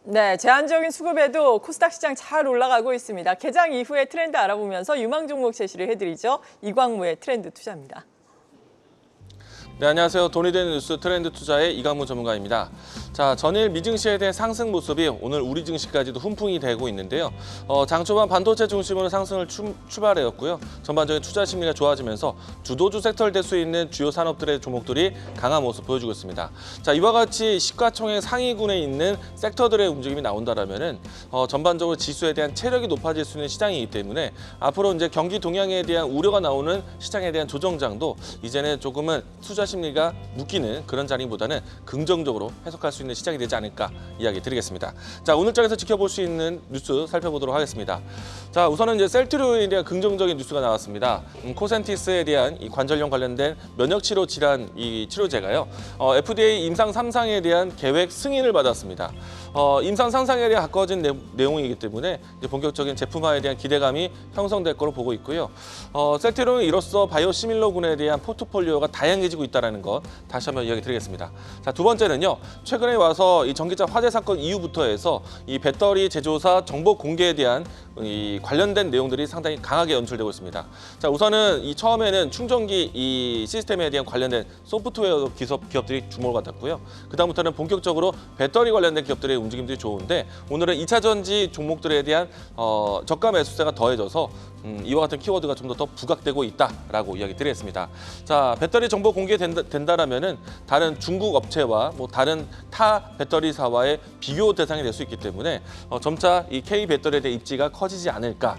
네, 제한적인 수급에도 코스닥 시장 잘 올라가고 있습니다. 개장 이후의 트렌드 알아보면서 유망 종목 제시를 해드리죠. 이광무의 트렌드 투자입니다. 네, 안녕하세요. 돈이 되는 뉴스 트렌드 투자의 이광무 전문가입니다. 자, 전일 미증시에 대한 상승 모습이 오늘 우리 증시까지도 훈풍이 되고 있는데요. 장 초반 반도체 중심으로 상승을 출발해왔고요. 전반적인 투자 심리가 좋아지면서 주도주 섹터를 댈 수 있는 주요 산업들의 종목들이 강한 모습 보여주고 있습니다. 자, 이와 같이 시가총액 상위군에 있는 섹터들의 움직임이 나온다라면은 전반적으로 지수에 대한 체력이 높아질 수 있는 시장이기 때문에 앞으로 이제 경기 동향에 대한 우려가 나오는 시장에 대한 조정장도 이제는 조금은 투자 심리가 묶이는 그런 자리보다는 긍정적으로 해석할 수 있는 시장이 되지 않을까 이야기 드리겠습니다. 자, 오늘 장에서 지켜볼 수 있는 뉴스 살펴보도록 하겠습니다. 자, 우선은 이제 셀트리온에 대한 긍정적인 뉴스가 나왔습니다. 코센티스에 대한 이 관절염 관련된 면역 치료 질환 이 치료제가요. FDA 임상 3상에 대한 계획 승인을 받았습니다. 임상 3상에 대한 가까워진 내용이기 때문에 이제 본격적인 제품화에 대한 기대감이 형성될 거로 보고 있고요. 셀트리온은 이로써 바이오시밀러군에 대한 포트폴리오가 다양해지고 있다는 것 다시 한번 이야기 드리겠습니다. 자, 두 번째는요. 최근에 와서 이 전기차 화재 사건 이후부터 해서 이 배터리 제조사 정보 공개에 대한 이 관련된 내용들이 상당히 강하게 연출되고 있습니다. 자, 우선은 이 처음에는 충전기 이 시스템에 대한 관련된 소프트웨어 기업들이 주목을 받았고요. 그다음부터는 본격적으로 배터리 관련된 기업들의 움직임들이 좋은데 오늘은 2차 전지 종목들에 대한 저가 매수세가 더해져서 이와 같은 키워드가 좀 더 부각되고 있다라고 이야기 드리겠습니다. 자, 배터리 정보 공개된다라면은 다른 중국 업체와 뭐 다른 타 배터리사와의 비교 대상이 될 수 있기 때문에 점차 이 K 배터리에 대한 입지가 커지지 않을까.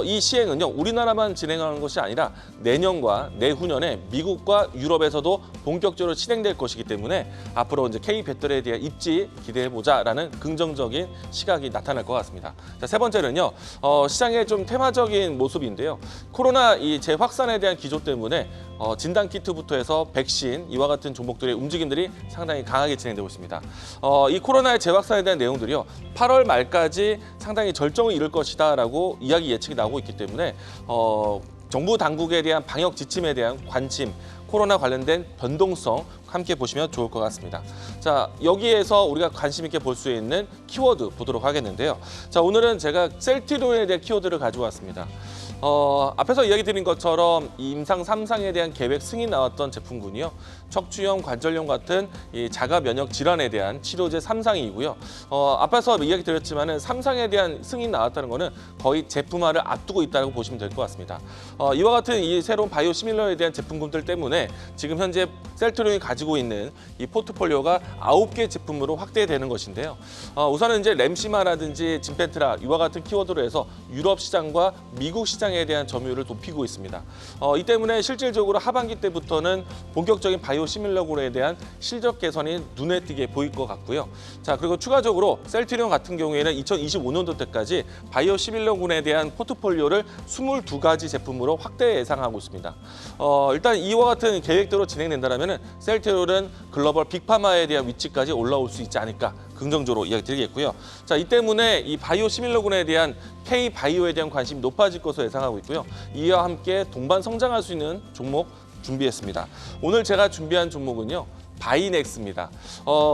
이 시행은요 우리나라만 진행하는 것이 아니라 내년과 내후년에 미국과 유럽에서도 본격적으로 진행될 것이기 때문에 앞으로 이제 K 배터리에 대한 입지 기대해 보자라는 긍정적인 시각이 나타날 것 같습니다. 자, 세 번째는요 시장의 좀 테마적인 모습인데요. 코로나 이 재확산에 대한 기조 때문에 진단 키트부터 해서 백신 이와 같은 종목들의 움직임들이 상당히 강하게 진행되고 있습니다. 이 코로나의 재확산에 대한 내용들이요 8월 말까지 상당히 절정을 이룰 것이다라고 이야기 예측이 나오고 있기 때문에 정부 당국에 대한 방역 지침에 대한 관심, 코로나 관련된 변동성 함께 보시면 좋을 것 같습니다. 자, 여기에서 우리가 관심 있게 볼 수 있는 키워드 보도록 하겠는데요. 자, 오늘은 제가 셀트리온에 대한 키워드를 가지고 왔습니다. 앞에서 이야기 드린 것처럼 임상 3상에 대한 계획 승인 나왔던 제품군이요. 척추염, 관절염 같은 이 자가 면역 질환에 대한 치료제 3상이고요. 앞에서 이야기 드렸지만은 3상에 대한 승인 나왔다는 거는 거의 제품화를 앞두고 있다고 보시면 될 것 같습니다. 이와 같은 이 새로운 바이오시밀러에 대한 제품군들 때문에 지금 현재 셀트리온이 가지고 있는 이 포트폴리오가 9개 제품으로 확대되는 것인데요. 우선은 이제 램시마라든지 진펜트라 이와 같은 키워드로 해서 유럽 시장과 미국 시장에 대한 점유율을 높이고 있습니다. 이 때문에 실질적으로 하반기 때부터는 본격적인 바이오시밀러군에 대한 실적 개선이 눈에 띄게 보일 것 같고요. 자, 그리고 추가적으로 셀트리온 같은 경우에는 2025년도 때까지 바이오시밀러군에 대한 포트폴리오를 22가지 제품으로 확대 예상하고 있습니다. 일단 이와 같은 계획대로 진행된다면 셀트리온은 글로벌 빅파마에 대한 위치까지 올라올 수 있지 않을까 긍정적으로 이야기 드리겠고요. 자, 이 때문에 이 바이오시밀러군에 대한 K바이오에 대한 관심이 높아질 것으로 예상하고 있고요. 이와 함께 동반 성장할 수 있는 종목 준비했습니다. 오늘 제가 준비한 종목은요. 바이넥스입니다.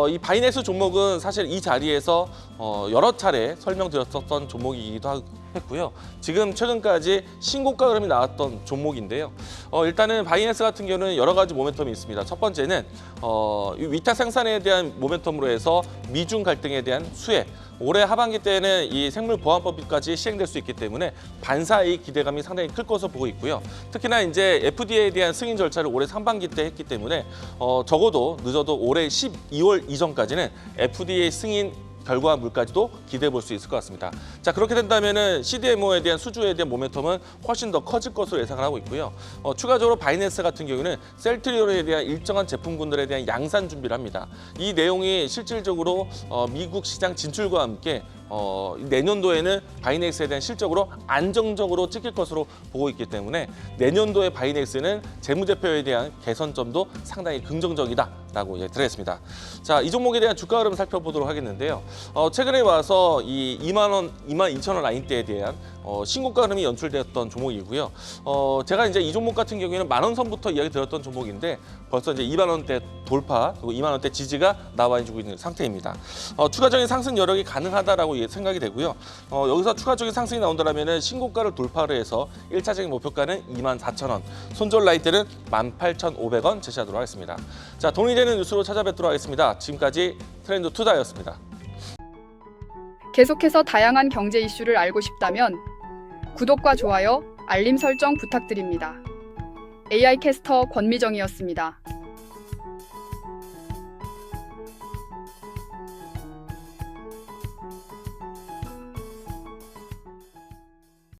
이 바이넥스 종목은 사실 이 자리에서 여러 차례 설명드렸었던 종목이기도 했고요. 지금 최근까지 신고가 흐름이 나왔던 종목인데요. 일단은 바이넥스 같은 경우는 여러 가지 모멘텀이 있습니다. 첫 번째는 위탁 생산에 대한 모멘텀으로 해서 미중 갈등에 대한 수혜. 올해 하반기 때는 이 생물보안법까지 시행될 수 있기 때문에 반사이익 기대감이 상당히 클 것으로 보고 있고요. 특히나 이제 FDA에 대한 승인 절차를 올해 상반기 때 했기 때문에 적어도 늦어도 올해 12월 이전까지는 FDA 승인 결과물까지도 기대해 볼 수 있을 것 같습니다. 자, 그렇게 된다면은 CDMO에 대한 수주에 대한 모멘텀은 훨씬 더 커질 것으로 예상을 하고 있고요. 추가적으로 바이낸스 같은 경우는 셀트리온에 대한 일정한 제품군들에 대한 양산 준비를 합니다. 이 내용이 실질적으로 미국 시장 진출과 함께 내년도에는 바이넥스에 대한 실적으로 안정적으로 찍힐 것으로 보고 있기 때문에 내년도의 바이넥스는 재무제표에 대한 개선점도 상당히 긍정적이다. 라고 드리겠습니다. 자, 이 종목에 대한 주가 흐름 살펴보도록 하겠는데요. 최근에 와서 이 22,000원 라인대에 대한 신고가 흐름이 연출되었던 종목이고요. 제가 이제 이 종목 같은 경우에는 10,000원 선부터 이야기 드렸던 종목인데 벌써 이제 20,000원대 돌파 그리고 20,000원대 지지가 나와주고 있는 상태입니다. 추가적인 상승 여력이 가능하다라고 생각이 되고요. 여기서 추가적인 상승이 나온다면은 신고가를 돌파를 해서 1차적인 목표가는 24,000원, 손절 라인대는 18,500원 제시하도록 하겠습니다. 자, 돈이 되는 뉴스로 찾아뵙도록 하겠습니다. 지금까지 트렌드 투자였습니다. 계속해서 다양한 경제 이슈를 알고 싶다면 구독과 좋아요, 알림 설정 부탁드립니다. AI 캐스터 권미정이었습니다.